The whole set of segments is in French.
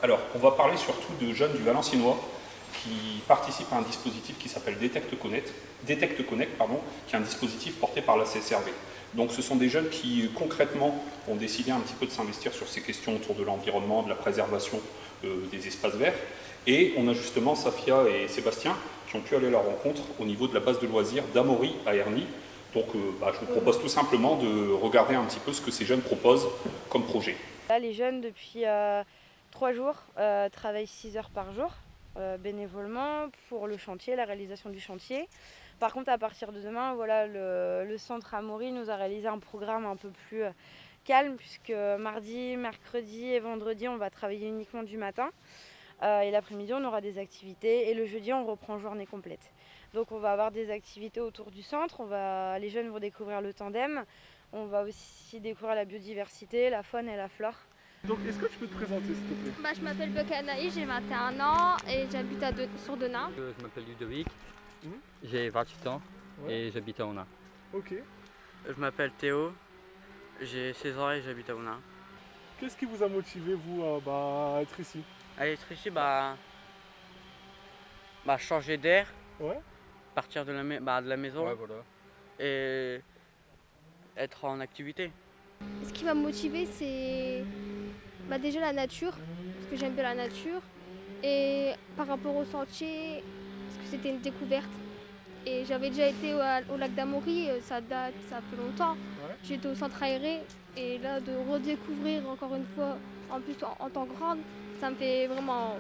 Alors, on va parler surtout de jeunes du Valenciennois qui participent à un dispositif qui s'appelle Detect Connect, qui est un dispositif porté par la CSRV. Donc ce sont des jeunes qui concrètement ont décidé un petit peu de s'investir sur ces questions autour de l'environnement, de la préservation des espaces verts. Et on a justement Safia et Sébastien qui ont pu aller à leur rencontre au niveau de la base de loisirs d'Amaury à Ernie. Donc je vous propose tout simplement de regarder un petit peu ce que ces jeunes proposent comme projet. Là, les jeunes, depuis 3 jours, travaillent 6 heures par jour bénévolement pour le chantier, la réalisation du chantier. Par contre, à partir de demain, voilà, le centre Amaury nous a réalisé un programme un peu plus calme, puisque mardi, mercredi et vendredi, on va travailler uniquement du matin. Et l'après-midi, on aura des activités. Et le jeudi, on reprend journée complète. Donc on va avoir des activités autour du centre. Les jeunes vont découvrir le tandem. On va aussi découvrir la biodiversité, la faune et la flore. Donc est-ce que tu peux te présenter s'il te plaît? Je m'appelle Bekanaï, j'ai 21 ans et j'habite sur Denain. Je m'appelle Ludovic, j'ai 28 ans et j'habite à Ona. Ok. Je m'appelle Théo, j'ai 16 ans et j'habite à Ona. Qu'est-ce qui vous a motivé vous à être ici? À être ici, changer d'air, Ouais. partir de la maison Voilà. et être en activité. Ce qui m'a motivée, c'est déjà la nature, parce que j'aime bien la nature. Et par rapport au sentier, parce que c'était une découverte. Et j'avais déjà été au lac d'Amaury, ça date, ça fait longtemps. Ouais. J'étais au centre aéré et là de redécouvrir encore une fois, en plus en tant que grande, ça me fait vraiment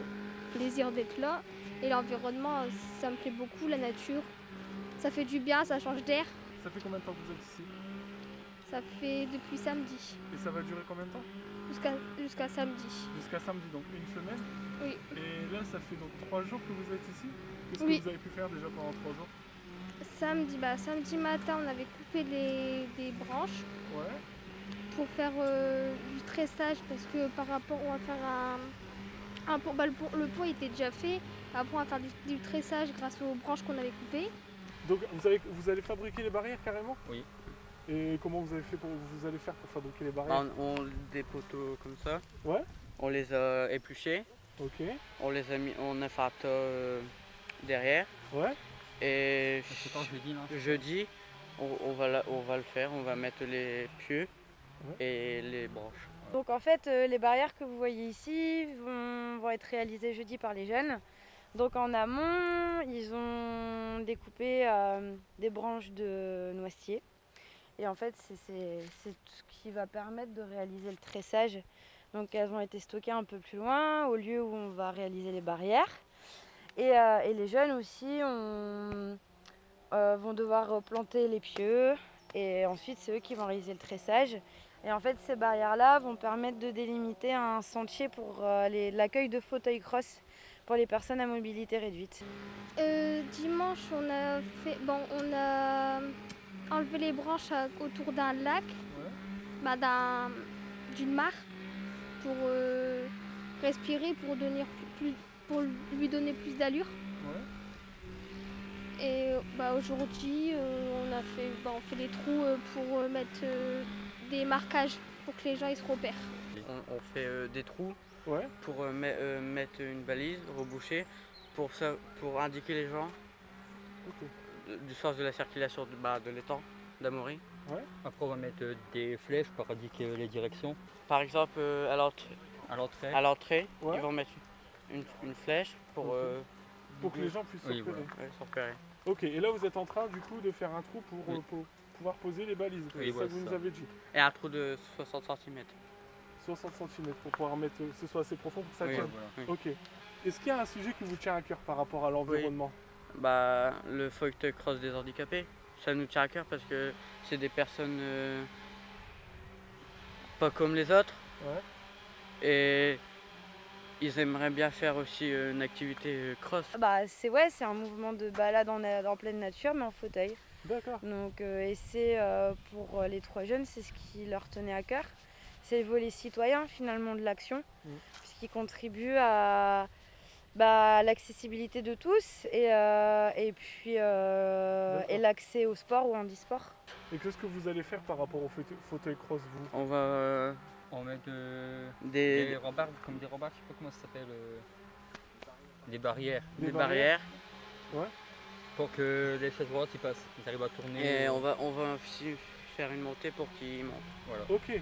plaisir d'être là. Et l'environnement, ça me plaît beaucoup, la nature. Ça fait du bien, ça change d'air. Ça fait combien de temps que vous êtes ici? Ça fait depuis samedi, Et ça va durer combien de temps? jusqu'à samedi. Jusqu'à samedi, donc une semaine. Oui. Et là, ça fait donc 3 jours que vous êtes ici. Qu'est-ce Oui. que vous avez pu faire déjà pendant 3 jours? Samedi matin, on avait coupé des branches Ouais. pour faire du tressage parce que par rapport, on va faire un pont. Le pont était déjà fait. Après, on va faire du tressage grâce aux branches qu'on avait coupées. Donc vous allez fabriquer les barrières carrément? Oui. Et comment vous allez faire pour fabriquer les barrières? On des poteaux comme ça, Ouais. on les a épluchés, Ok. on les a mis, on a fait un tas derrière. Ouais. Et C'est quand jeudi là? jeudi, on va le faire, on va mettre les pieux et les branches. Donc en fait, les barrières que vous voyez ici vont être réalisées jeudi par les jeunes. Donc en amont, ils ont découpé des branches de noisetier. Et en fait, c'est tout ce qui va permettre de réaliser le tressage. Donc elles ont été stockées un peu plus loin, au lieu où on va réaliser les barrières. Et les jeunes aussi vont devoir planter les pieux. Et ensuite, c'est eux qui vont réaliser le tressage. Et en fait, ces barrières-là vont permettre de délimiter un sentier pour l'accueil de fauteuils cross pour les personnes à mobilité réduite. Dimanche, on a enlevé les branches autour d'un lac, d'une mare, pour respirer, pour lui donner plus d'allure. Ouais. Et aujourd'hui, on fait des trous pour mettre des marquages pour que les gens ils se repèrent. On fait des trous Ouais. pour mettre une balise, reboucher, pour indiquer les gens du sens de la circulation de l'étang d'Amaury. Ouais. Après on va mettre des flèches pour indiquer les directions. Par exemple, à l'entrée, Ouais. ils vont mettre une flèche pour que les gens puissent se repérer. se repérer. Ok, et là vous êtes en train du coup de faire un trou pour pouvoir poser les balises. Oui, C'est voilà, ça que vous ça. nous avez dit. Et un trou de 60 cm. 60 cm pour pouvoir mettre que ce soit assez profond pour que ça Oui, tienne. Voilà. Ok. Est-ce qu'il y a un sujet qui vous tient à cœur par rapport à l'environnement? Le fauteuil cross des handicapés, ça nous tient à cœur parce que c'est des personnes pas comme les autres. Ouais. Et ils aimeraient bien faire aussi une activité cross. C'est un mouvement de balade en pleine nature, mais en fauteuil. D'accord. Donc, et c'est pour les 3 jeunes, c'est ce qui leur tenait à cœur. C'est le volet citoyen finalement de l'action, puisqu'il contribue à l'accessibilité de tous et l'accès au sport ou handisport. Et qu'est-ce que vous allez faire par rapport au fauteuil cross vous? On va On va mettre Des rambardes, comme des rambardes, je sais pas comment ça s'appelle. Des barrières. Des des barrières. Pour que les chaises roulantes ils passent, ils arrivent à tourner. Et on va aussi faire une montée pour qu'ils montent. Voilà. Ok.